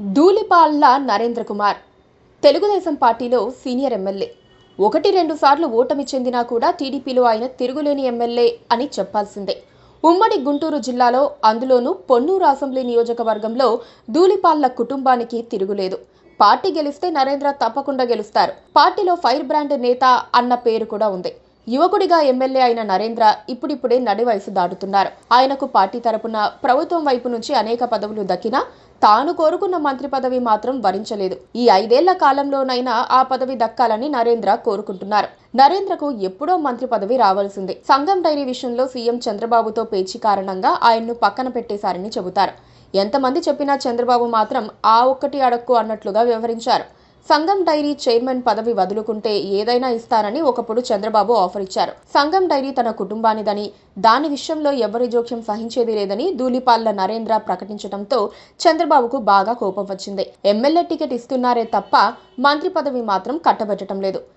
ధూళిపాళ్ల నరేంద్ర కుమార్ తెలుగుదేశం పార్టీలో senior MLA. 1-2 సార్లు ఓటమి చెందినా కూడా టీడీపీలో ఆయన తిరుగులేని ఎమ్మెల్యే అని చెప్పాల్సిందే. ఉమ్మడి గుంటూరు జిల్లాలో, అందులోనూ పొన్నూరు అసెంబ్లీ నియోజకవర్గంలో ధూళిపాళ్ల కుటుంబానికి తిరుగులేదు. పార్టీ గెలిస్తే నరేంద్ర తప్పకుండా గెలుస్తారు. పార్టీలో ఫైర్ బ్రాండ్ నేత అన్న పేరు కూడా ఉంది. యువకుడిగా ఎమ్మెల్యే అయిన నరేంద్ర ఇప్పుడిప్పుడే నడి వయసు దాటుతున్నారు. ఆయనకు పార్టీ తరపున ప్రభుత్వం వైపు నుంచి అనేక పదవులు దక్కినా తాను కోరుకున్న మంత్రి పదవి మాత్రం వరించలేదు. ఈ 5 ఏళ్ల కాలంలోనైనా ఆ పదవి దక్కాలని నరేంద్ర కోరుకుంటున్నారు. నరేంద్రకు ఎప్పుడో మంత్రి పదవి రావాల్సింది. సంగం డైరీ విషయంలో సీఎం చంద్రబాబుతో పేచీ కారణంగా ఆయన్ను పక్కన పెట్టేశారని చెబుతారు. ఎంతమంది చెప్పినా చంద్రబాబు మాత్రం ఆ ఒక్కటి అడక్కు అన్నట్లుగా వ్యవహరించారు. సంగం డైరీ చైర్మన్ పదవి వదులుకుంటే ఏదైనా ఇస్తానని ఒకప్పుడు చంద్రబాబు ఆఫర్ ఇచ్చారు. సంగం డైరీ తన కుటుంబానిదని, దాని విషయంలో ఎవరి జోక్యం సహించేది లేదని ధూళిపాళ్ల నరేంద్ర ప్రకటించడంతో చంద్రబాబుకు బాగా కోపం వచ్చింది. ఎమ్మెల్యే టికెట్ ఇస్తున్నారే తప్ప మంత్రి పదవి మాత్రం కట్టబెట్టడం లేదు.